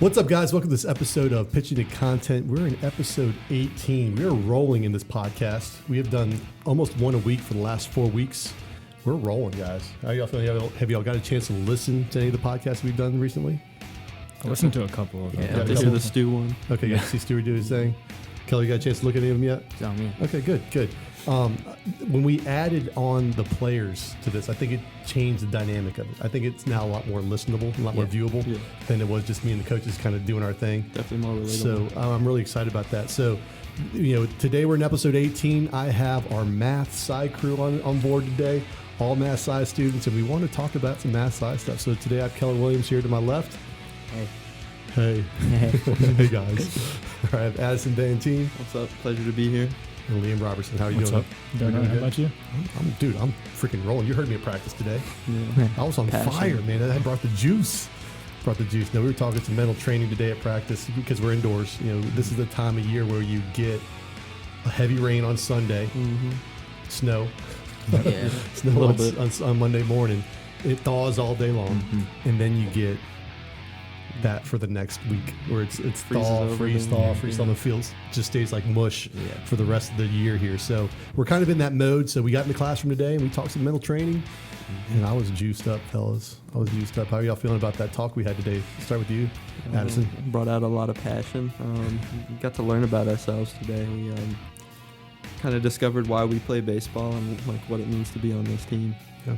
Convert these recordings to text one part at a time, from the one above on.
What's up, guys? Welcome to this episode of Pitching to Content. We're in episode 18. We're rolling in this podcast. We have done almost one a week for the last 4 weeks. We're rolling, guys. How y'all feeling? Have y'all got a chance to listen to any of the podcasts we've done recently? I listened to a couple of them. Yeah, this is the Stu one. Okay, you got to see Stuart do his thing. Kelly, you got a chance to look at any of them yet? Oh, man. Okay, good. When we added on the players to this, I think it changed the dynamic of it. I think it's now a lot more listenable, a lot more viewable than it was just me and the coaches kind of doing our thing. Definitely more relatable. So I'm really excited about that. So, today we're in episode 18. I have our Math-Sci crew on board today, all Math-Sci students, and we want to talk about some Math-Sci stuff. So today I have Keller Williams here to my left. Hey. Hey, guys. All right, I have Addison VanTiem. What's up? Pleasure to be here. And Liam Robertson. How are you What's doing? up? Doing good. How about you? I'm freaking rolling. You heard me at practice today. Yeah. I was on fire, man. I brought the juice. No, we were talking some mental training today at practice because we're indoors. This is the time of year where you get a heavy rain on Sunday, snow, snow on Monday morning. It thaws all day long, and then you get that for the next week where it's thaw, freeze, thaw. The field just stays like mush for the rest of the year here. So we're kind of in that mode. So we got in the classroom today and we talked some mental training, and I was juiced up, fellas. I was juiced up. How are y'all feeling about that talk we had today? Start with you, Addison. Brought out a lot of passion. We got to learn about ourselves today. We kind of discovered why we play baseball and like what it means to be on this team. Yeah.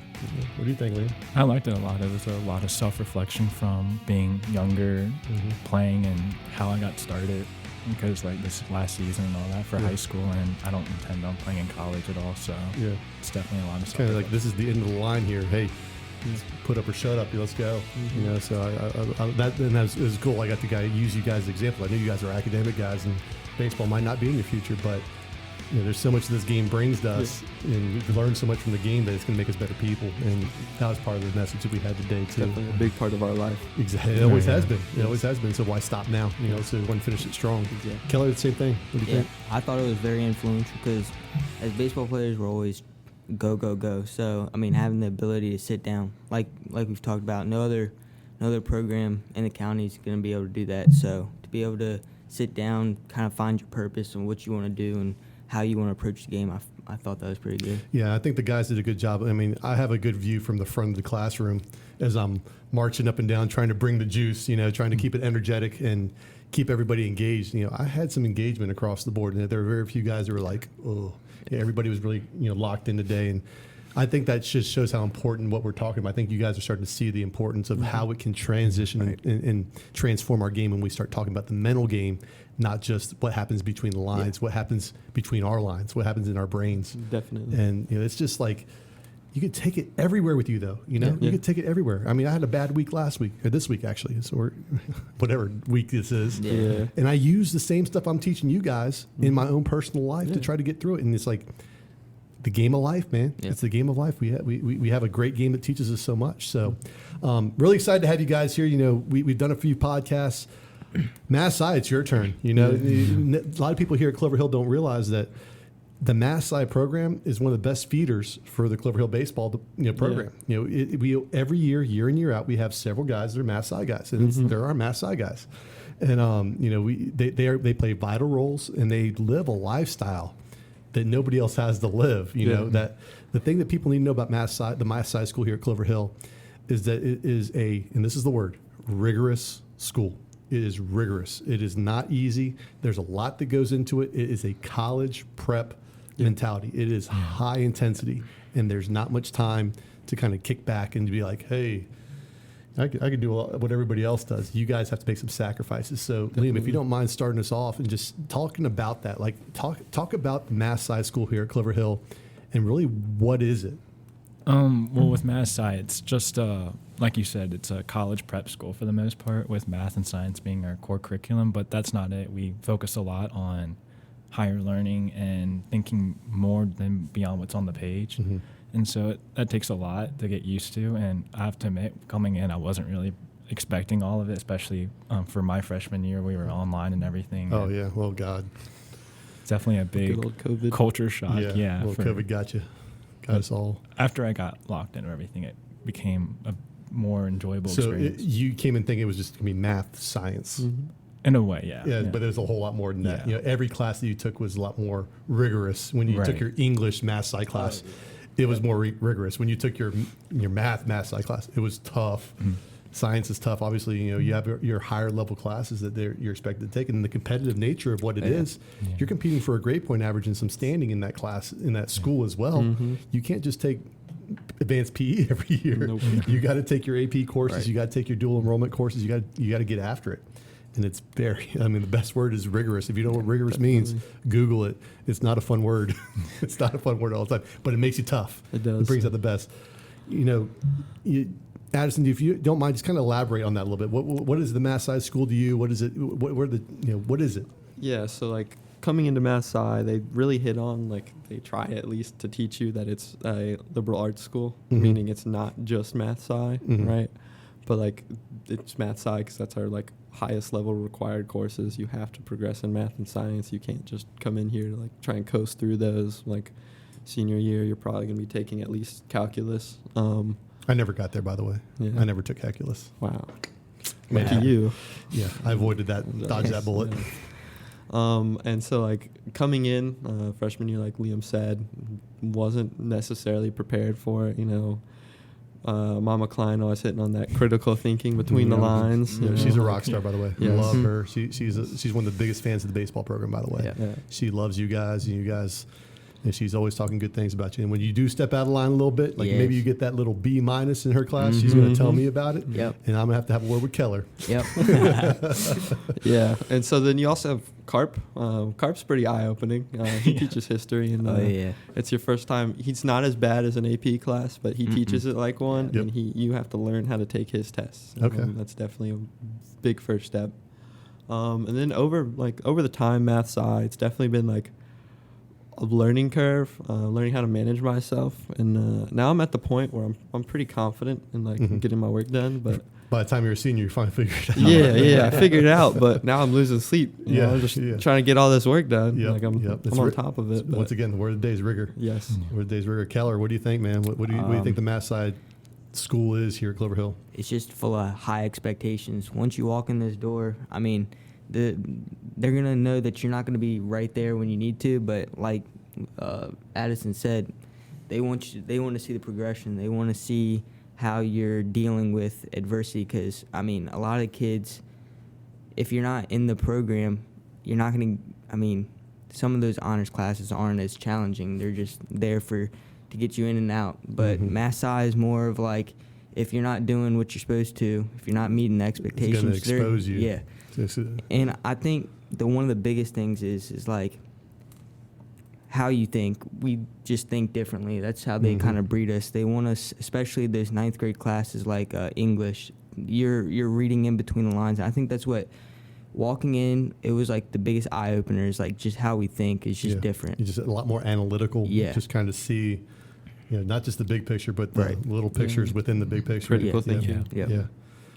What do you think, Liam? I liked it a lot. It was a lot of self-reflection from being younger, playing, and how I got started. Because like this last season and all that for high school, and I don't intend on playing in college at all. So it's definitely a lot of stuff. Kind of like this is the end of the line here. Hey, put up or shut up. Let's go. So that was cool. I got to use you guys as an example. I knew you guys are academic guys, and baseball might not be in your future, but there's so much this game brings to us, and we've learned so much from the game that it's going to make us better people. And that was part of the message that we had today, too. Definitely a big part of our life. Exactly. It always has been. It always has been. So why stop now? So we want to finish it strong. Exactly. Keller, the same thing. What do you think? I thought it was very influential because as baseball players, we're always go, go, go. So, having the ability to sit down, like we've talked about, no other program in the county is going to be able to do that. So to be able to sit down, kind of find your purpose and what you want to do and how you want to approach the game, I thought that was pretty good. Yeah, I think the guys did a good job. I have a good view from the front of the classroom as I'm marching up and down, trying to bring the juice, trying to keep it energetic and keep everybody engaged. I had some engagement across the board, and there were very few guys that were like, oh. Yeah, everybody was really, locked in today, and I think that just shows how important what we're talking about. I think you guys are starting to see the importance of how it can transition and transform our game when we start talking about the mental game, not just what happens between the lines, what happens between our lines, what happens in our brains. Definitely. And it's just like you could take it everywhere with you, though. You could take it everywhere. I had a bad week last week, or this week actually, or whatever week this is. Yeah. And I use the same stuff I'm teaching you guys in my own personal life to try to get through it. And it's like the game of life, man. Yeah. It's the game of life. We have a great game that teaches us so much. So really excited to have you guys here. We've done a few podcasts. Math-Sci, it's your turn. A lot of people here at Clover Hill don't realize that the Math-Sci program is one of the best feeders for the Clover Hill baseball program. Yeah. We every year in year out, we have several guys that are Math-Sci guys, and they're our Math-Sci guys. And they play vital roles, and they live a lifestyle that nobody else has to live. That the thing that people need to know about Math-Sci, the Math-Sci school here at Clover Hill, is that it is and this is the word, rigorous school. It is rigorous. It is not easy. There's a lot that goes into it. It is a college prep mentality. It is high intensity, and there's not much time to kind of kick back and be like, hey, I could do what everybody else does. You guys have to make some sacrifices. So, Liam, if you don't mind starting us off and just talking about that, like talk about the Math-Sci school here at Clover Hill, and really what is it? Well, with Math-Sci, it's just, like you said, it's a college prep school for the most part, with math and science being our core curriculum, but that's not it. We focus a lot on higher learning and thinking more than beyond what's on the page. And so that takes a lot to get used to, and I have to admit, coming in, I wasn't really expecting all of it, especially for my freshman year. We were online and everything. Oh, yeah. Well, God. It's definitely a big culture shock. Yeah. Well, COVID got you. Got us all. After I got locked in and everything, it became more enjoyable So experience. you came in thinking it was just going to be math, science. Mm-hmm. In a way, yeah. Yeah, but there's a whole lot more than that. Yeah. Every class that you took was a lot more rigorous. When you took Right. your English Math-Sci class, it was more rigorous. When you took your Math-Sci class, it was tough. Mm. Science is tough. Obviously, you have your higher level classes that you're expected to take, and the competitive nature of what it is, you're competing for a grade point average and some standing in that class, in that school as well. Mm-hmm. You can't just take advanced PE every year. Nope. You got to take your AP courses. Right. You got to take your dual enrollment courses. You got to get after it. And it's the best word is rigorous. If you don't know what rigorous means, Google it. It's not a fun word. It's not a fun word all the time, but it makes you tough. It does. It brings out the best. Addison, if you don't mind, just kind of elaborate on that a little bit. What is the Math-Sci school to you? What is it? What is it? Yeah, so like coming into Math-Sci, they really hit on, like, they try at least to teach you that it's a liberal arts school, meaning it's not just Math-Sci, right? But like it's Math-Sci because that's our like highest level required courses. You have to progress in math and science. You can't just come in here to like try and coast through those. Like senior year, you're probably going to be taking at least calculus. I never got there, by the way. Yeah. I never took calculus. Wow. Yeah. Lucky you. Yeah, I avoided that, dodged that bullet. Yeah. And so like coming in freshman year, like Liam said, wasn't necessarily prepared for it. Mama Klein always hitting on that critical thinking between the lines. Yeah, she's a rock star, by the way. Yes. Love her. She's one of the biggest fans of the baseball program, by the way. Yeah. Yeah. She loves you guys, and she's always talking good things about you. And when you do step out of line a little bit, like maybe you get that little B- in her class, she's going to tell me about it. Yep. And I'm going to have a word with Keller. Yep. Yeah, and so then you also have Carp. Carp's pretty eye-opening. He teaches history, and it's your first time. He's not as bad as an AP class, but he teaches it like one, Yep. and you have to learn how to take his tests. Okay. That's definitely a big first step. And then over the time, Math-Sci, it's definitely been like a learning curve, learning how to manage myself, and now I'm at the point where I'm pretty confident in like getting my work done, but. By the time you're a senior, you finally figured it out. Yeah, I figured it out, but now I'm losing sleep. I'm just yeah. trying to get all this work done. Yep, Like I'm It's on top of it. Once again, the word of the day is rigor. Yes. Word of the day is rigor. Keller, what do you think, man? What do you think the Math-Sci school is here at Clover Hill? It's just full of high expectations. Once you walk in this door, they're gonna know that you're not gonna be right there when you need to. But like Addison said, they want to see the progression. They want to see how you're dealing with adversity. Because a lot of kids, if you're not in the program, you're not gonna. Some of those honors classes aren't as challenging. They're just there to get you in and out. But Math-Sci is more of like, if you're not doing what you're supposed to, if you're not meeting the expectations, it's going to expose you. Yeah. And I think one of the biggest things is like how you think. We just think differently. That's how they kind of breed us. They want us, especially those 9th grade classes like English. You're reading in between the lines. I think that's what walking in. It was like the biggest eye opener. Is like just how we think is just different. You're just a lot more analytical. Yeah. Just kind of see, not just the big picture, but the little pictures within the big picture. Critical thinking. Yeah.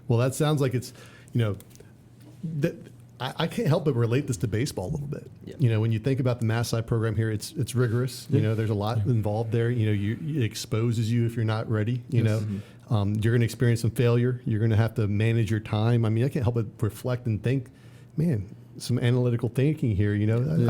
Well, that sounds like it's, that I can't help but relate this to baseball a little bit. Yeah. When you think about the Math-Sci program here, it's rigorous. There's a lot involved there. It exposes you if you're not ready. You're going to experience some failure. You're going to have to manage your time. I can't help but reflect and think, man, some analytical thinking here.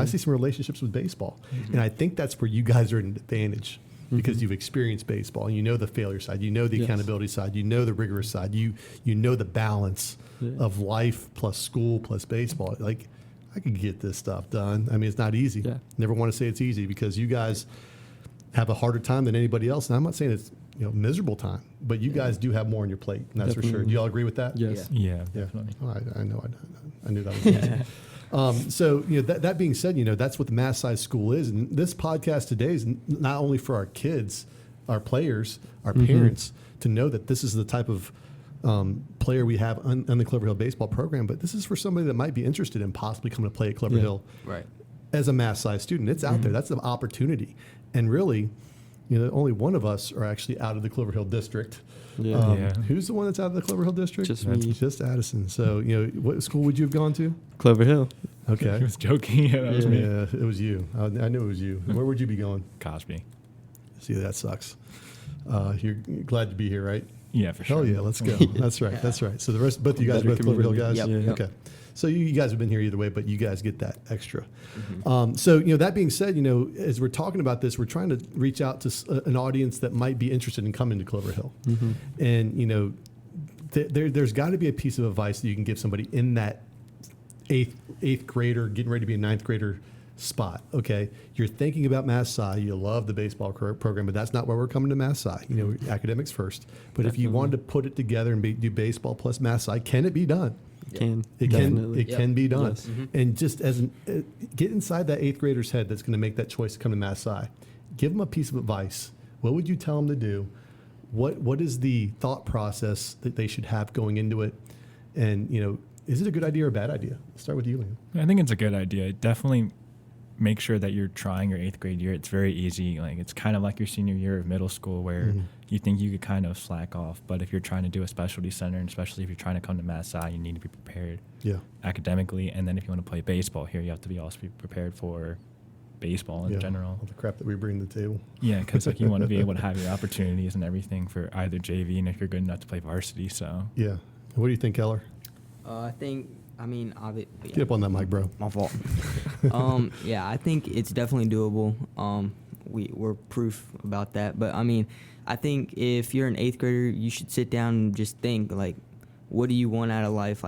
I see some relationships with baseball, and I think that's where you guys are at an advantage. Because you've experienced baseball, and you know the failure side, you know the accountability side, you know the rigorous side, you know the balance of life plus school plus baseball. Like, I could get this stuff done. It's not easy. Yeah. Never want to say it's easy because you guys have a harder time than anybody else. And I'm not saying it's miserable time, but you guys do have more on your plate, and that's for sure. Do you all agree with that? Yes. Yeah, definitely. Oh, I know. I knew that was easy. So that being said, that's what the Math-Sci school is, and this podcast today is not only for our kids, our players, our parents to know that this is the type of player we have on the Clover Hill baseball program, but this is for somebody that might be interested in possibly coming to play at Clover Hill Right. as a Math-Sci student. It's out there. That's an opportunity, and really, only one of us are actually out of the Clover Hill district. Yeah. Who's the one that's out of the Clover Hill district? Just me. Just Addison. So, what school would you have gone to? Clover Hill. Okay. I was joking. Yeah, that was me. Yeah, it was you. I knew it was you. Where would you be going? Cosby. See, that sucks. You're glad to be here, right? Yeah, for sure. Hell yeah, let's go. That's right. That's right. So the rest, both of you guys are Better both Clover Hill guys? community. Yep. Okay. So you guys have been here either way, but you guys get that extra. Mm-hmm. So, that being said, as we're talking about this, we're trying to reach out to an audience that might be interested in coming to Clover Hill. Mm-hmm. And, there's got to be a piece of advice that you can give somebody in that eighth grader, getting ready to be a ninth grader spot. Okay. You're thinking about Math-Sci. You love the baseball program, but that's not why we're coming to Math-Sci. Academics first. But if you wanted to put it together and do baseball plus Math-Sci, can it be done? It can be done. Yes. And just get inside that eighth grader's head that's going to make that choice to come to Math-Sci. Give them a piece of advice. What would you tell them to do? What is the thought process that they should have going into it? And, is it a good idea or a bad idea? Let's start with you, Liam. I think it's a good idea. Definitely make sure that you're trying your 8th grade year. It's very easy. Like, it's kind of like your senior year of middle school where you think you could kind of slack off. But if you're trying to do a specialty center, and especially if you're trying to come to Math-Sci, you need to be prepared academically. And then if you want to play baseball here, you have to also be prepared for baseball in general. All the crap that we bring to the table. Yeah, because you want to be able to have your opportunities and everything for either JV and if you're good enough to play varsity. So yeah. What do you think, Keller? Get up on that mic, bro. My fault. Yeah, I think it's definitely doable. We're proof about that. But I think if you're an 8th grader, you should sit down and just think, like, what do you want out of life?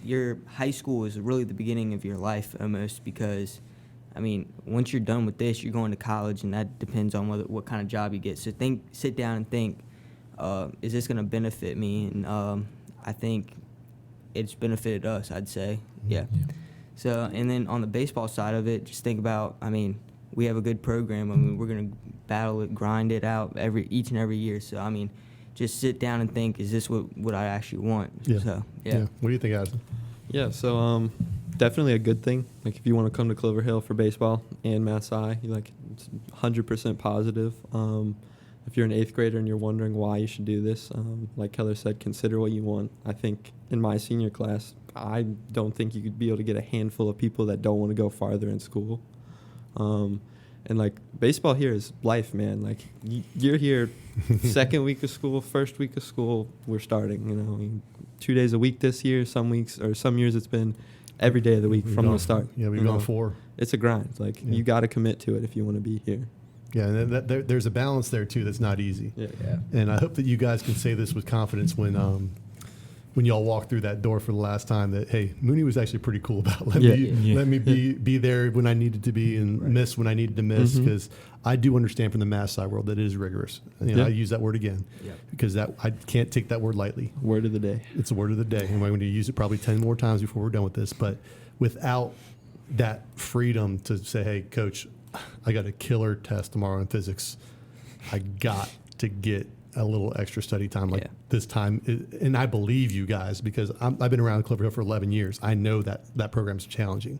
Your high school is really the beginning of your life almost because, once you're done with this, you're going to college, and that depends on what kind of job you get. So sit down and think, is this going to benefit me? And I think it's benefited us, I'd say. Yeah. So, and then on the baseball side of it, just think about, we have a good program. We're going to battle it, grind it out each and every year. So, just sit down and think, is this what I actually want? Yeah. So, yeah. What do you think, Addison? Yeah, so definitely a good thing. Like, if you want to come to Clover Hill for baseball and Math-Sci, it's 100% positive. If you're an 8th grader and you're wondering why you should do this, like Keller said, consider what you want. I think in my senior class, I don't think you could be able to get a handful of people that don't want to go farther in school. And, baseball here is life, man. You're here second week of school, first week of school, we're starting, 2 days a week this year. Some weeks or some years it's been every day of the week from the start. Yeah, we've gone 4. It's a grind. You got to commit to it if you want to be here. Yeah, and there's a balance there, too, that's not easy. Yeah. And I hope that you guys can say this with confidence when y'all walk through that door for the last time that, hey, Mooney was actually pretty cool about let me be there when I needed to be and miss when I needed to miss, because I do understand from the Math-Sci world that it is rigorous. I use that word again because I can't take that word lightly. Word of the day. It's a word of the day. And we're going to use it probably 10 more times before we're done with this. But without that freedom to say, hey, coach, I got a killer test tomorrow in physics. I got to get a little extra study time this time. And I believe you guys because I've been around Clover Hill for 11 years. I know that program's challenging,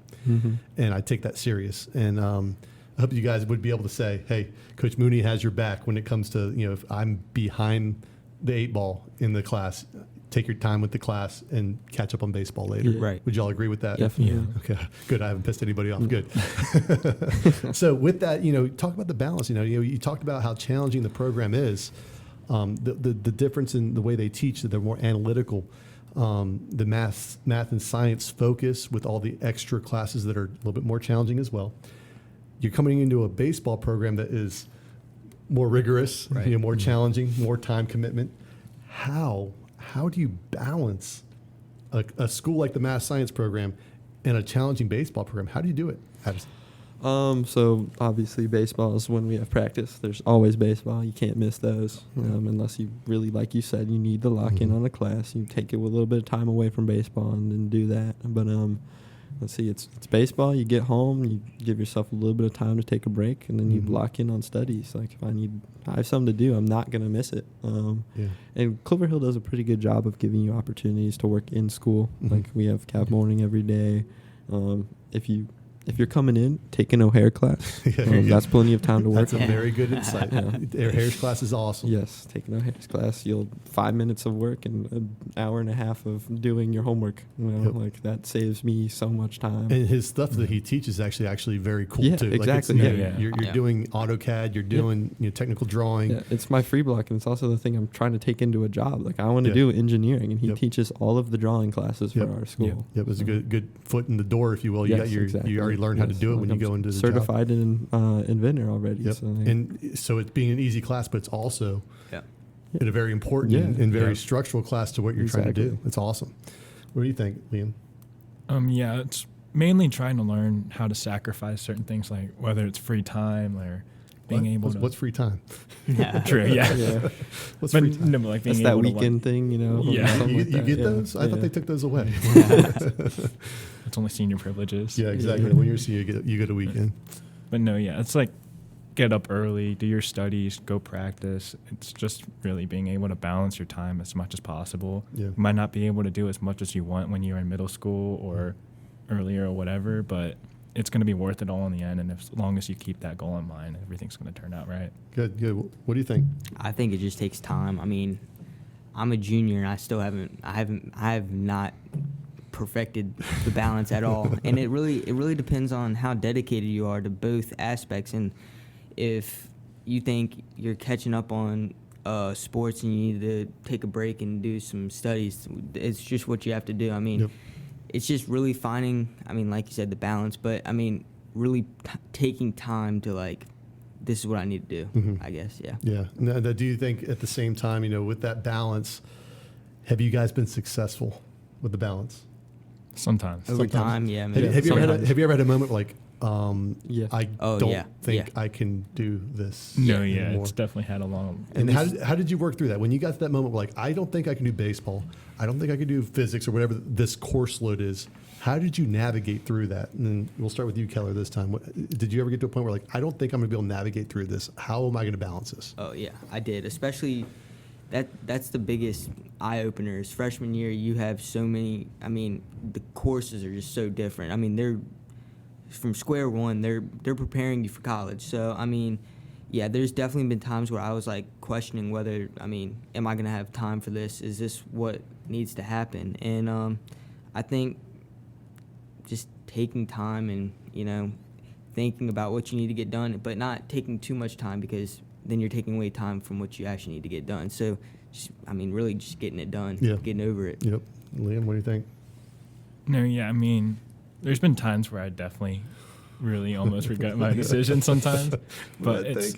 and I take that serious. And I hope you guys would be able to say, hey, Coach Mooney has your back when it comes to, if I'm behind the 8 ball in the class, take your time with the class and catch up on baseball later. Yeah. Right. Would y'all agree with that? Definitely. Yeah. Okay, good. I haven't pissed anybody off. Good. So with that, talk about the balance. You talked about how challenging the program is. The difference in the way they teach, that they're more analytical. The math and science focus with all the extra classes that are a little bit more challenging as well. You're coming into a baseball program that is more rigorous, more challenging, more time commitment. How do you balance a school like the math science program and a challenging baseball program? How do you do it, Addison? So obviously baseball is when we have practice. There's always baseball. You can't miss those unless you really, like you said, you need to lock in on a class. You take it with a little bit of time away from baseball and then do that. But let's see, it's baseball. You get home, you give yourself a little bit of time to take a break, and then you lock in on studies. Like if I have something to do, I'm not going to miss it. And Clover Hill does a pretty good job of giving you opportunities to work in school. Like we have cap morning every day. If you if you're coming in, take an O'Hare class. That's plenty of time to work. That's a very good insight. O'Hare's class is awesome. Yes, take an O'Hare's class. You'll 5 minutes of work and an hour and a half of doing your homework. Like that saves me so much time. And his stuff that he teaches is actually very cool too. Exactly. Like you're doing AutoCAD, you're doing technical drawing. Yeah, it's my free block, and it's also the thing I'm trying to take into a job. Like I want to do engineering, and he teaches all of the drawing classes for our school. Yep, it's a good foot in the door, if you will. You got you already learned how to do it when you go into the certified job. Inventor already. Yep. And so it's being an easy class, but it's also in a very important and very structural class to what you're trying to do. It's awesome. What do you think, Liam? It's mainly trying to learn how to sacrifice certain things, like whether it's free time or being able to. What's free time? True. Yeah. What's free time? No, like being That's able that weekend thing, Yeah. You get those? I thought they took those away. It's only senior privileges. Yeah, exactly. When you're a senior, you get a weekend. But no, it's like get up early, do your studies, go practice. It's just really being able to balance your time as much as possible. Yeah. You might not be able to do as much as you want when you're in middle school or earlier or whatever, but it's going to be worth it all in the end. And as long as you keep that goal in mind, everything's going to turn out right. Good. What do you think? I think it just takes time. I mean, I'm a junior and I have not perfected the balance at all. And it really depends on how dedicated you are to both aspects. And if you think you're catching up on sports and you need to take a break and do some studies, it's just what you have to do. I mean, it's just really finding, like you said, the balance, but really taking time to this is what I need to do, I guess. Yeah. Yeah. Now, do you think at the same time, with that balance, have you guys been successful with the balance? Sometimes. Over time, yeah. Have you ever had a moment like, Yes. I don't think I can do this anymore? It's definitely had a long. And how did you work through that? When you got to that moment where I don't think I can do baseball, I don't think I can do physics or whatever this course load is, how did you navigate through that? And then we'll start with you, Keller, this time. Did you ever get to a point where I don't think I'm going to be able to navigate through this? How am I going to balance this? Oh, yeah, I did. Especially that's the biggest eye-openers. Freshman year, you have so many, the courses are just so different. They're from square one, they're preparing you for college. So, there's definitely been times where I was questioning whether, am I going to have time for this? Is this what needs to happen? And I think just taking time and, thinking about what you need to get done, but not taking too much time because then you're taking away time from what you actually need to get done. So, really just getting it done, getting over it. Yep. Liam, what do you think? No, there's been times where I definitely really almost regret my decision sometimes, but it's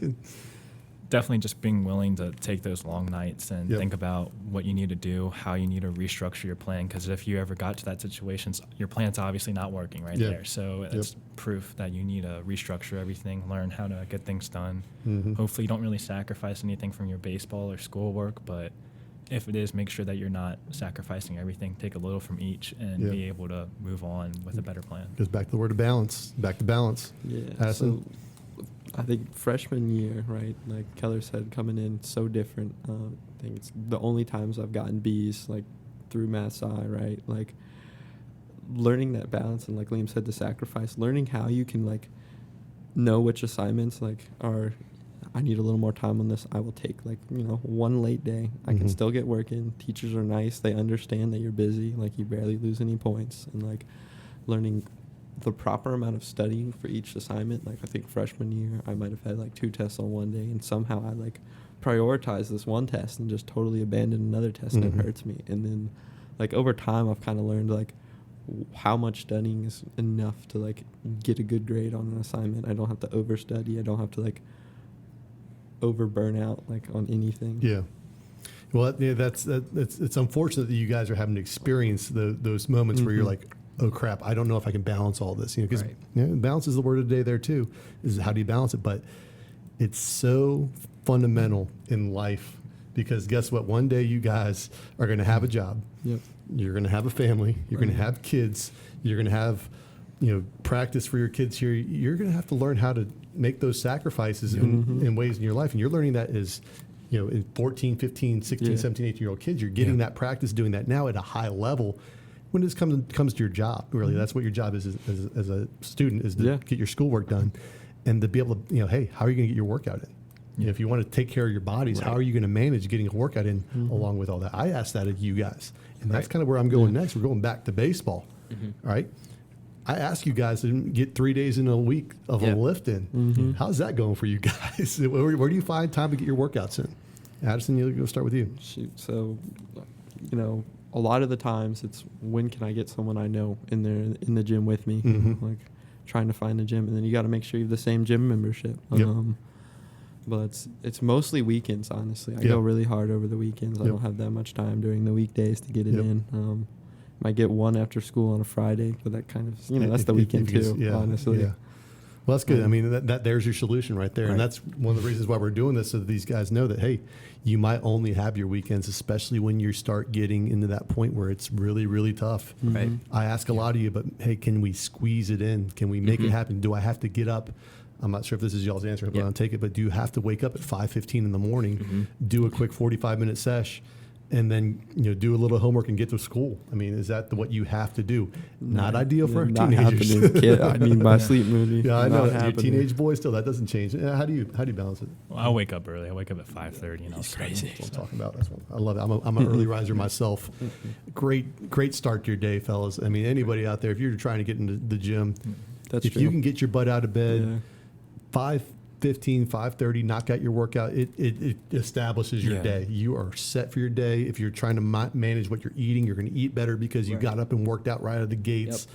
definitely just being willing to take those long nights and think about what you need to do, how you need to restructure your plan, because if you ever got to that situation, your plan's obviously not working there. So it's proof that you need to restructure everything, learn how to get things done. Hopefully you don't really sacrifice anything from your baseball or schoolwork, but if it is, make sure that you're not sacrificing everything. Take a little from each and be able to move on with a better plan. Goes back to the word of balance. Back to balance. Yeah. Addison? So I think freshman year, right, like Keller said, coming in so different. I think it's the only times I've gotten B's through Math-Sci, right? Learning that balance and Liam said, the sacrifice. Learning how you can know which assignments are. I need a little more time on this. I will take one late day. I can still get work in. Teachers are nice. They understand that you're busy. You barely lose any points. And learning the proper amount of studying for each assignment. I think freshman year I might have had 2 tests on one day, and somehow I prioritized this one test and just totally abandoned another test, and it hurts me. And then over time I've kind of learned how much studying is enough to get a good grade on an assignment. I don't have to overstudy. I don't have to over burnout on anything. Yeah. Well, it's unfortunate that you guys are having to experience those moments where you're oh crap, I don't know if I can balance all this. Because balance is the word of the day there too. Is how do you balance it? But it's so fundamental in life, because guess what? One day you guys are going to have a job. Yep. You're going to have a family. You're going to have kids. You're going to have practice for your kids here. You're going to have to learn how to make those sacrifices in ways in your life. And you're learning that as, in 14, 15, 16, 17, 18-year-old kids. You're getting that practice doing that now at a high level. when it comes to your job, really, that's what your job is as a student, is to get your schoolwork done, and to be able to, hey, how are you going to get your workout in? You know, if you want to take care of your bodies, how are you going to manage getting a workout in along with all that? I asked that of you guys, and that's kind of where I'm going next. We're going back to baseball, right? I ask you guys to get 3 days in a week of a lift in. How's that going for you guys? Where do you find time to get your workouts in? Addison, go start with you. Shoot, so, a lot of the times it's when can I get someone I know in the gym with me, like trying to find a gym, and then you got to make sure you have the same gym membership. But it's mostly weekends, honestly. I go really hard over the weekends. I don't have that much time during the weekdays to get it in. Might get one after school on a Friday, but that kind of, that's the weekend too, honestly. Yeah. Well, that's good. I mean, that there's your solution right there. Right. And that's one of the reasons why we're doing this, so that these guys know that, hey, you might only have your weekends, especially when you start getting into that point where it's really, really tough. Right. I ask a lot of you, but hey, can we squeeze it in? Can we make it happen? Do I have to get up? I'm not sure if this is y'all's answer, but I'll take it. But do you have to wake up at 5:15 in the morning, do a quick 45-minute sesh, and then do a little homework and get to school? I mean, is that what you have to do? Not ideal for teenagers. Not kid. I need my sleep, Mooney. Yeah, I know. You're a teenage boy still. That doesn't change. How do you balance it? Well, I wake up early. I wake up at 5:30, and I'll study. That's what I'm talking about. That's what I love it. I'm an early riser myself. Great start to your day, fellas. I mean, anybody out there, if you're trying to get into the gym, if you can get your butt out of bed 5:15, 5:30, knock out your workout, it establishes your day. You are set for your day. If you're trying to manage what you're eating, you're going to eat better because you got up and worked out right out of the gates.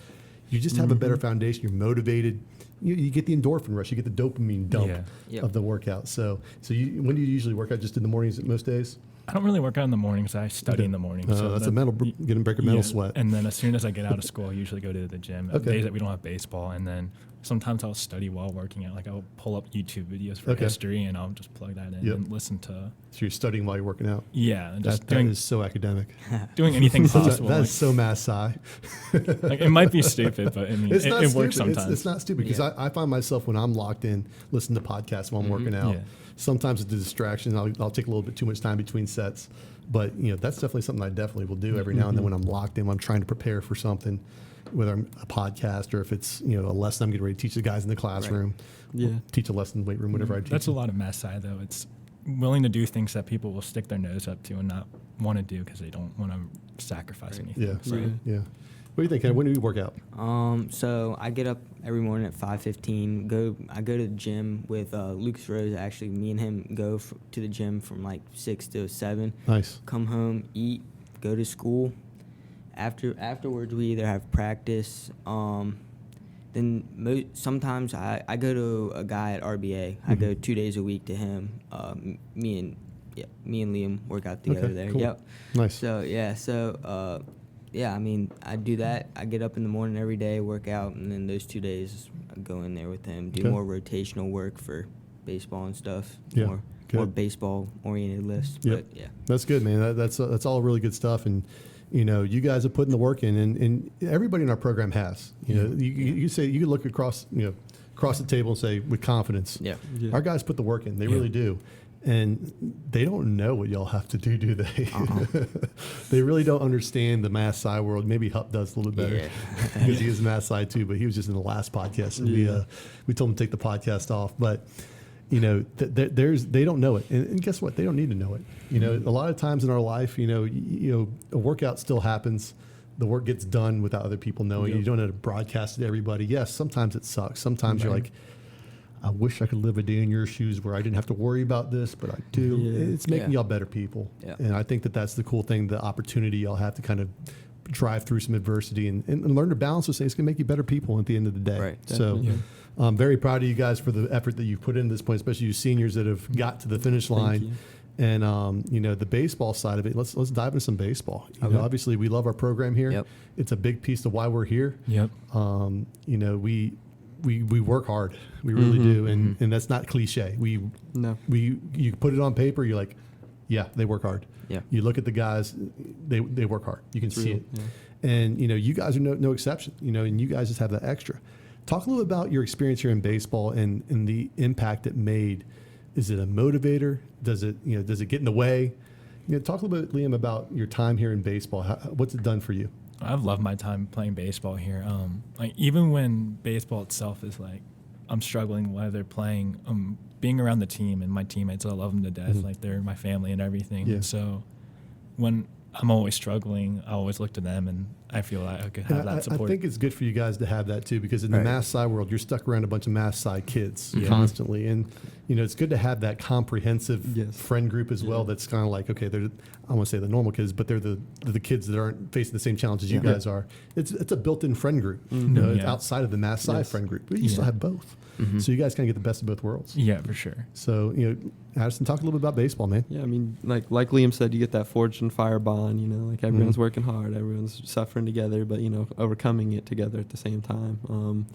You just have a better foundation. You're motivated. You get the endorphin rush. You get the dopamine dump of the workout. So when do you usually work out? Just in the mornings most days? I don't really work out in the mornings. I study in the morning. So that's a break a mental sweat. And then as soon as I get out of school, I usually go to the gym. Days that we don't have baseball, and then sometimes I'll study while working out. Like I'll pull up YouTube videos for history, and I'll just plug that in and listen to. So you're studying while you're working out. Yeah, and just that is so academic. Doing anything possible. That is so Math-Sci. Like it might be stupid, but I mean, it works sometimes. It's not stupid because I find myself when I'm locked in, listening to podcasts while I'm working out. Yeah. Sometimes it's a distraction. I'll take a little bit too much time between sets, but that's definitely something I definitely will do every now and then when I'm locked in. When I'm trying to prepare for something, whether I'm a podcast or if it's a lesson I'm getting ready to teach the guys in the classroom. Teach a lesson in the weight room, whatever I teach. That's a lot of Math-Sci though. It's willing to do things that people will stick their nose up to and not want to do because they don't want to sacrifice anything. Yeah. What do you think, Ken? When do you work out? So I get up every morning at 5:15. I go to the gym with Lucas Rose. Actually, me and him go to the gym from like 6 to 7. Nice. Come home, eat, go to school. Afterwards, we either have practice. Then sometimes I go to a guy at RBA. I go 2 days a week to him. Me and Liam work out together there. Cool. Yep. Nice. So I mean, I do that. I get up in the morning every day, work out, and then those 2 days I go in there with him, do more rotational work for baseball and stuff. More baseball-oriented lifts. Yep. But, that's good, man. That's all really good stuff. And, you guys are putting the work in, and everybody in our program has. You say you can look across the table and say with confidence, our guys put the work in. They really do. And they don't know what y'all have to do they? They really don't understand the Math-Sci world. Maybe Hupp does a little bit better because he is Math-Sci too, but he was just in the last podcast. And we told him to take the podcast off. But, they don't know it. And guess what? They don't need to know it. A lot of times in our life, a workout still happens. The work gets done without other people knowing. You don't have to broadcast it to everybody. Yes, sometimes it sucks. Sometimes you're like, I wish I could live a day in your shoes where I didn't have to worry about this, but I do. It's making y'all better people. And I think that's the cool thing, the opportunity y'all have to kind of drive through some adversity and learn to balance those things. It's going to make you better people at the end of the day. Right. So I'm very proud of you guys for the effort that you've put in this point, especially you seniors that have got to the finish line. And, the baseball side of it, let's dive into some baseball. Obviously, we love our program here. It's a big piece of why we're here. We work hard. We really do. And that's not cliche. You put it on paper, you're like, they work hard. You look at the guys, they work hard. You can see it. And, you guys are no exception, and you guys just have that extra. Talk a little bit about your experience here in baseball and the impact it made. Is it a motivator? Does it get in the way? Talk a little bit, Liam, about your time here in baseball. What's it done for you? I've loved my time playing baseball here. Like even when baseball itself is like, I'm struggling while they're playing. Being around the team and my teammates, I love them to death. Like they're my family and everything. Yeah. And so when I'm always struggling, I always look to them, and I feel like I could have that support. I think it's good for you guys to have that too, because in the Right. Math-Sci world, you're stuck around a bunch of Math-Sci kids Yeah. constantly, and it's good to have that comprehensive Yes. friend group as well. That's kind of like, okay, they're, I won't say the normal kids, but they're the kids that aren't facing the same challenges you guys are. It's a built-in friend group. It's Yeah. outside of the Math-Sci friend group, but you still have both. So you guys kind of get the best of both worlds. Yeah, for sure. So Addison, talk a little bit about baseball, man. Yeah, I mean, like Liam said, you get that forged and fire bond. Like everyone's working hard, everyone's suffering together, but overcoming it together at the same time.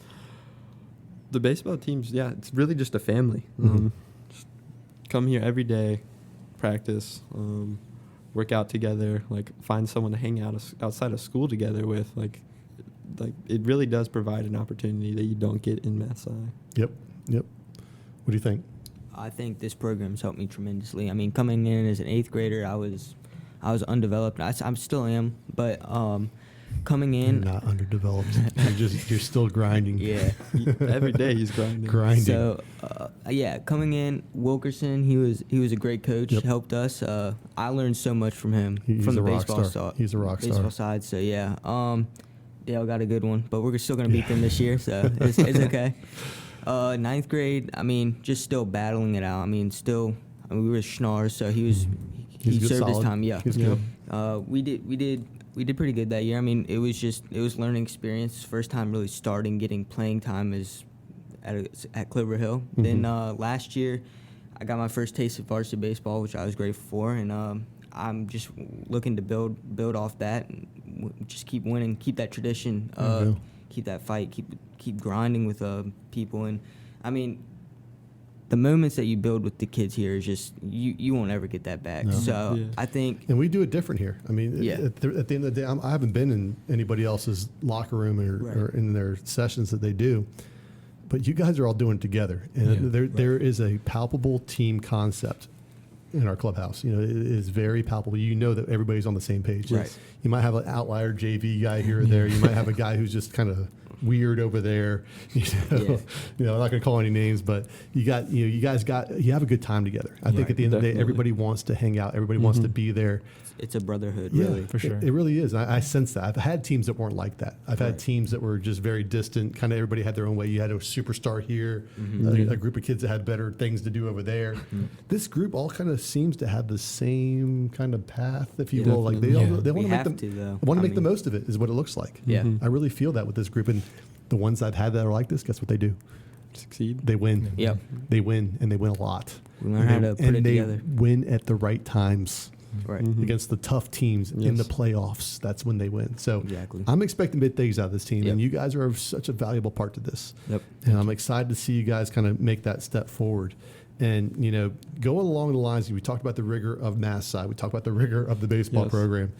The baseball teams, it's really just a family. Just come here every day, practice, work out together, like find someone to hang out outside of school together with, like it really does provide an opportunity that you don't get in Math-Sci. Yep. What do you think? I think this program's helped me tremendously. I mean, coming in as an 8th grader, I was undeveloped. I still am, but coming in, You're not underdeveloped. you're still grinding. yeah. Every day he's grinding. So coming in, Wilkerson, he was a great coach. Yep. Helped us. I learned so much from him He's from the a rock baseball star. side. He's a rock baseball star. side. So Dale got a good one, but we're still gonna beat them this year, so it's okay. 9th grade, I mean, just still battling it out. I mean, we were Schnars, so he He's good, served his solid. time. Yeah, He's good. we did pretty good that year. I mean, it was learning experience. First time really getting playing time is at Clover Hill. Then last year, I got my first taste of varsity baseball, which I was grateful for, and I'm just looking to build off that, and just keep winning, keep that tradition, keep that fight, keep grinding with people. And I mean, the moments that you build with the kids here is just you won't ever get that back. No. So Yeah. I think And we do it different here. I mean, Yeah. at the end of the day, I haven't been in anybody else's locker room or in their sessions that they do, but you guys are all doing it together. And there is a palpable team concept in our clubhouse. It is very palpable. You know that everybody's on the same page. Right. You might have an outlier JV guy here or there. You might have a guy who's just kind of weird over there. I'm not going to call any names, but you have a good time together. I think at the end of the day, Definitely. everybody wants to hang out. Everybody wants to be there. it's a brotherhood, Yeah, really. For sure. It really is. I sense that. I've had teams that weren't like that. I've had teams that were just very distant. Kind of everybody had their own way. You had a superstar here, a group of kids that had better things to do over there. This group all kind of seems to have the same kind of path, if you will. Like they want We to have make to, though. want I to make the mean- most of it. Is what it looks like. Yeah. I really feel that with this group, and the ones I've had that are like this. Guess what they do? Succeed. They win. Yep. They win, and they win a lot. We learn how to put and it they together. win at the right times Right. against the tough teams in Yes. the playoffs. That's when they win. So Exactly. I'm expecting big things out of this team, Yep. and you guys are such a valuable part to this. Yep. And I'm excited to see you guys kind of make that step forward. And, going along the lines, we talked about the rigor of Math-Sci. We talked about the rigor of the baseball Yes. program.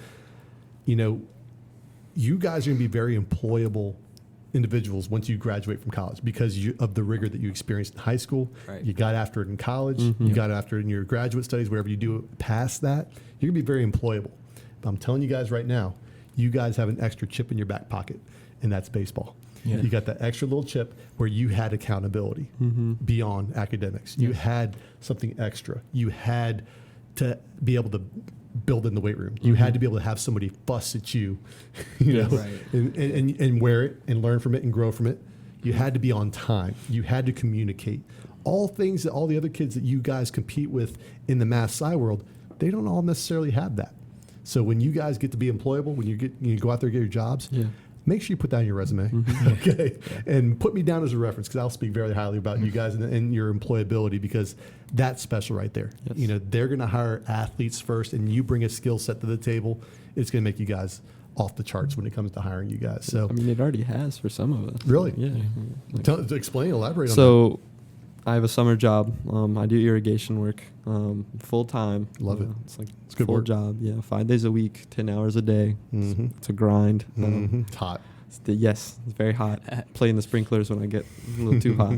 You guys are going to be very employable individuals once you graduate from college because of the rigor that you experienced in high school. Right. You got after it in college. You got after it in your graduate studies, wherever you do past that. You're going to be very employable. But I'm telling you guys right now, you guys have an extra chip in your back pocket, and that's baseball. Yeah. You got that extra little chip where you had accountability beyond academics. You had something extra. You had to be able to build in the weight room. You had to be able to have somebody fuss at you, Right. and wear it and learn from it and grow from it. You had to be on time. You had to communicate. All things that all the other kids that you guys compete with in the Math-Sci world, they don't all necessarily have that. So when you guys get to be employable, when you go out there and get your jobs, make sure you put that on your resume, okay? And put me down as a reference because I'll speak very highly about you guys and your employability because that's special right there. Yes. They're going to hire athletes first, and you bring a skill set to the table. It's going to make you guys off the charts when it comes to hiring you guys. So, I mean, it already has for some of us. Really? Yeah. elaborate on that. So, I have a summer job. I do irrigation work full time. Love it. It's like It's good full work. job. Yeah, 5 days a week, 10 hours a day. Mhm. It's a grind. It's hot. Yes, it's very hot. Playing the sprinklers when I get a little too hot,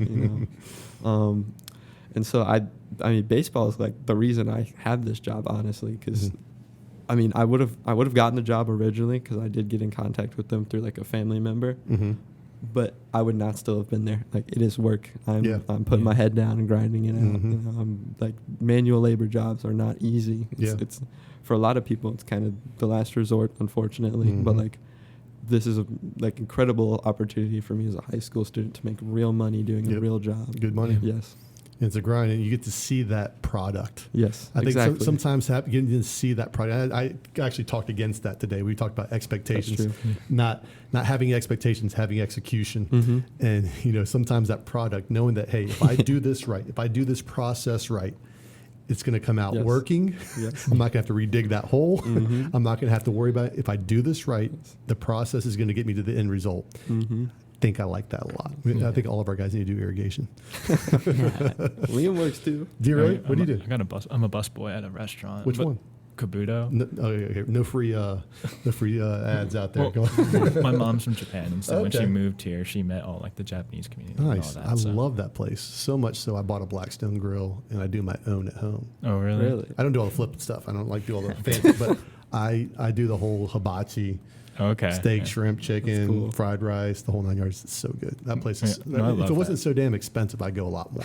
And so I mean, baseball is like the reason I have this job, honestly, because I mean, I would have gotten the job originally because I did get in contact with them through like a family member. Mm-hmm. But I would not still have been there. Like, it is work. I'm putting Yeah. my head down and grinding it out. Mhm. You know, I'm like, manual labor jobs are not easy. It's for a lot of people, it's kind of the last resort, unfortunately. Mhm. But like, this is a like incredible opportunity for me as a high school student to make real money doing a Yep. real job. Good money. Yes. It's a grind, and you get to see that product. Yes. I think exactly. sometimes you get to see that product. I actually talked against that today. We talked about expectations, That's true. not having expectations, having execution. Mm-hmm. And sometimes that product, knowing that, hey, if I do this right, if I do this process right, it's going to come out Yes. working. Yes. I'm not going to have to redig that hole. Mhm. I'm not going to have to worry about it. If I do this right, the process is going to get me to the end result. Mm-hmm. I think I like that a lot. I think all of our guys need to do irrigation. Liam works too. Do you really? What do you do? I'm a busboy at a restaurant. Which but one? Kabuto. No, okay. No free ads out there. Well, Go on. my mom's from Japan, and so when she Okay. moved here, she met all like the Japanese community. Nice. And all I that, so. love that place so much. So I bought a Blackstone grill and I do my own at home. Oh, really? Really? I don't do all the flipping stuff. I don't like do all the fancy, but I do the whole hibachi, Okay. steak, Yeah. shrimp, chicken, cool. fried rice, the whole 9 yards. It's so good. That place is. Yeah. No, I if love it wasn't that. so damn expensive, I'd go a lot more.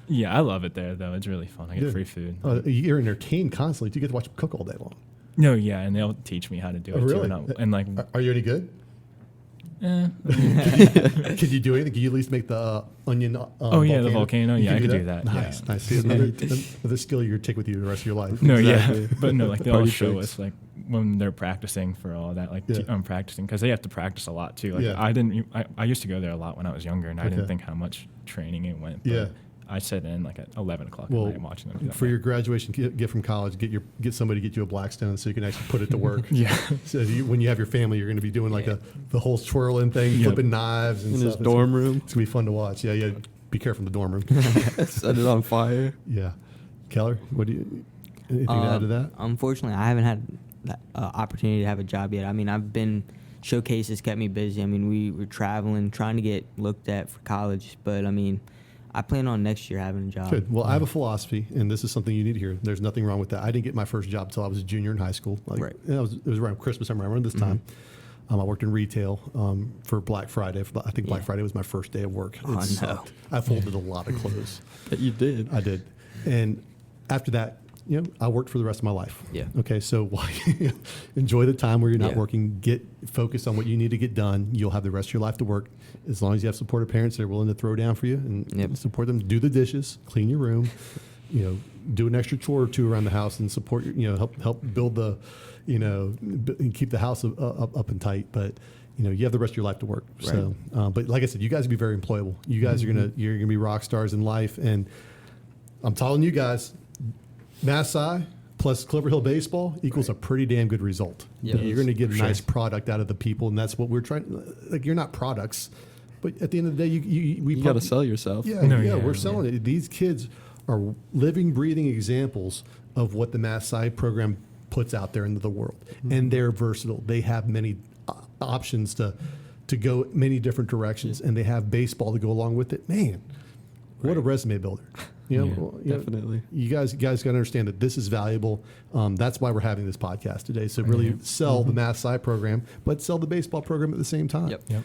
Yeah, I love it there though. It's really fun. I get Yeah. free food. You're entertained constantly. You get to watch them cook all day long. No, yeah, and they'll teach me how to do Oh, it really? too. And like, Are you any good? eh. Could you do anything? Could you at least make the onion? Oh, yeah, the volcano. You Yeah, I could do that, Nice, yeah. nice. See, another skill you're take with you the rest of your life. No, Exactly. yeah, but no, like The they all party show tricks. us like when they're practicing for all that. Like Yeah. I'm practicing because they have to practice a lot too. Like Yeah. I used to go there a lot when I was younger, and I Okay. didn't think how much training it went. But Yeah. I sit in like at 11 o'clock Well, at night watching them. do that. for your graduation gift from college, get somebody to get you a Blackstone so you can actually put it to work. Yeah. So when you have your family, you're going to be doing like the whole swirling thing, Yep. flipping knives and In stuff. his dorm room. It's gonna be fun to watch. Yeah. Be careful in the dorm room. Set it on fire. Yeah. Keller, what do you? Anything to add to that? Unfortunately, I haven't had that opportunity to have a job yet. I mean, I've been showcases kept me busy. I mean, we were traveling, trying to get looked at for college, but I mean, I plan on next year having a job. Good. Well, I have a philosophy, and this is something you need to hear. There's nothing wrong with that. I didn't get my first job until I was a junior in high school. Right. It was around Christmas time, around this time. I worked in retail for Black Friday. I think Black Yeah. Friday was my first day of work. Oh, no. Sucked. I folded a lot of clothes. That you did. I did. And after that, I worked for the rest of my life. Yeah. Okay, so enjoy the time where you're not Yeah. working. Get focused on what you need to get done. You'll have the rest of your life to work. As long as you have supportive parents that are willing to throw down for you and Yep. support them. Do the dishes, clean your room, do an extra chore or two around the house and support your, help build the, and keep the house up and tight. But you have the rest of your life to work. Right. So, but like I said, you guys will be very employable. You guys you're gonna be rock stars in life. And I'm telling you guys, Math-Sci plus Clover Hill baseball equals a pretty damn good result. Yep. You're going to get a For nice sure. product out of the people, and that's what we're trying. Like, you're not products, but at the end of the day, we You got to sell yourself. Yeah, No, yeah, yeah, we're selling it. These kids are living, breathing examples of what the Math-Sci program puts out there into the world, and they're versatile. They have many options to go many different directions, and they have baseball to go along with it. Man, what a resume builder! Definitely. You guys got to understand that this is valuable. That's why we're having this podcast today. So really sell the Math-Sci program, but sell the baseball program at the same time. Yep. Yep.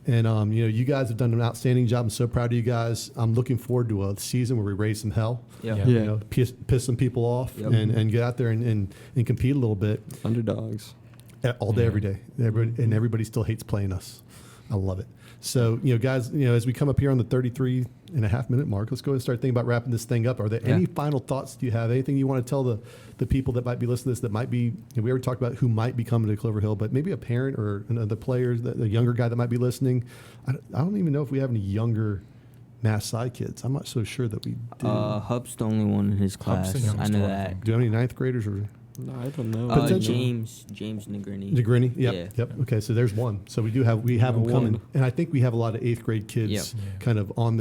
And you guys have done an outstanding job. I'm so proud of you guys. I'm looking forward to a season where we raise some hell. Yep. Yeah. Yeah. Piss some people off Yep. and get out there and compete a little bit Underdogs. all day, Yeah. every day. And everybody still hates playing us. I love it. So, guys, as we come up here on the 33.5-minute mark, let's go ahead and start thinking about wrapping this thing up. Are there any final thoughts do you have? Anything you want to tell the people that might be listening to this that might be, we already talked about who might be coming to Clover Hill, but maybe a parent or another player, the younger guy that might be listening. I don't even know if we have any younger Math-Sci kids. I'm not so sure that we do. Hub's the only one in his class. the youngest I know one, I that. think. Do you have any ninth graders or No, I don't know. Potential. James Negrini. Negrini? Yep. Yeah. Yep. Okay, so there's one. So we have them One. coming, and I think we have a lot of 8th grade kids Yep. Yeah. kind of on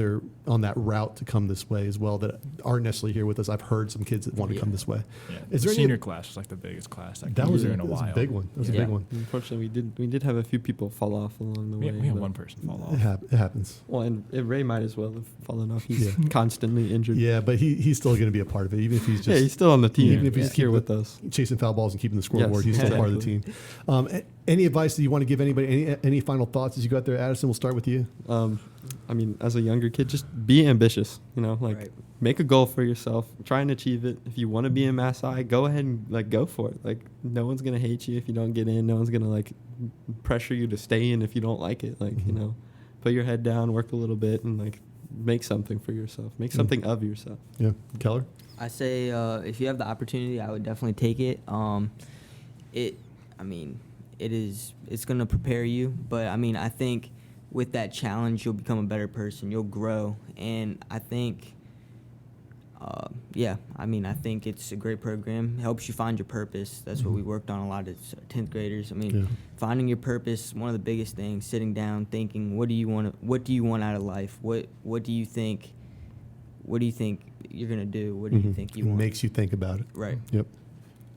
that route to come this way as well that aren't necessarily here with us. I've heard some kids that want to Yeah. come this way. Yeah. Is The there any- senior class was like the biggest class that That came was through a, in a that was while. a big one. That was a Yeah. big one. Unfortunately, we did have a few people fall off along the We way. had but- one person fall It, off. it happens. Well, and Ray might as well have fallen off. He's Yeah. constantly injured. Yeah, but he's still going to be a part of it, even if he's just Yeah, he's still on the team. even if he's he's here keep with the- us. chasing foul balls and keeping the scoreboard. He's still part of the team. Any advice that you want to give anybody? Any final thoughts as you go out there? Addison, we'll start with you. I mean, as a younger kid, just be ambitious. Right. Make a goal for yourself. Try and achieve it. If you want to be in Math-Sci, go ahead and go for it. No one's gonna hate you if you don't get in. No one's gonna pressure you to stay in if you don't like it. Put your head down, work a little bit, and make something for yourself. Make something of yourself. Yeah, Keller. I say if you have the opportunity, I would definitely take it. It's going to prepare you, but I think with that challenge, you'll become a better person. You'll grow, and I think, I think it's a great program. It helps you find your purpose. That's what we worked on a lot as 10th graders. Finding your purpose, one of the biggest things. Sitting down, thinking, what do you want out of life? What do you think you're gonna do? What do you think you want? Makes you think about it. Right. Yep.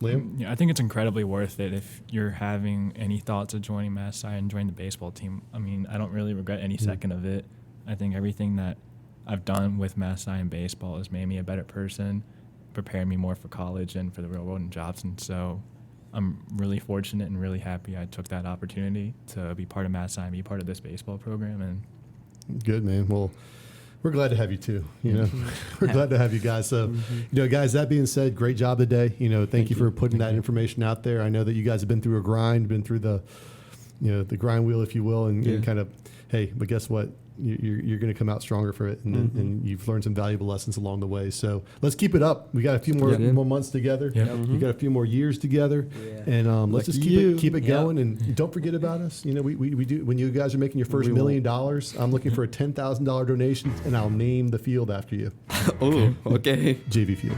Liam? Yeah, I think it's incredibly worth it if you're having any thoughts of joining Math-Sci and joining the baseball team. I don't really regret any second of it. I think everything that I've done with Math-Sci and baseball has made me a better person, prepared me more for college and for the real world and jobs. And so I'm really fortunate and really happy I took that opportunity to be part of Math-Sci and be part of this baseball program. And good, man. Well, we're glad to have you too. We're glad to have you guys. So, guys, that being said, great job today. Thank you for putting that information out there. I know that you guys have been through a grind, been through the grind wheel, if you will, and kind of, hey, but guess what? You're going to come out stronger for it, and you've learned some valuable lessons along the way. So let's keep it up. We got a few more months together. Yep. You got a few more years together, and let's just keep it going. And don't forget about us. We do. When you guys are making your first $1 million, I'm looking for a $10,000 donation, and I'll name the field after you. Oh, okay. JV Field.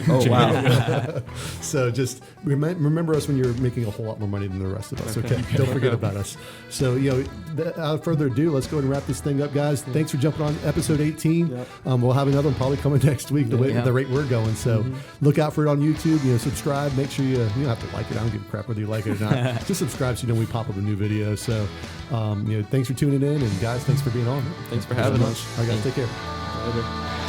Oh, wow. So just remember us when you're making a whole lot more money than the rest of us. Okay. Don't forget about us. So without further ado, let's go ahead and wrap this thing up, guys. Thanks for jumping on episode 18. Yep. We'll have another one probably coming next week. The rate we're going. So look out for it on YouTube. Subscribe. Make sure you don't have to like it. I don't give a crap whether you like it or not. Just subscribe so we pop up a new video. So thanks for tuning in, and guys, thanks for being on. Thanks for having us. All right, guys, take care. Later.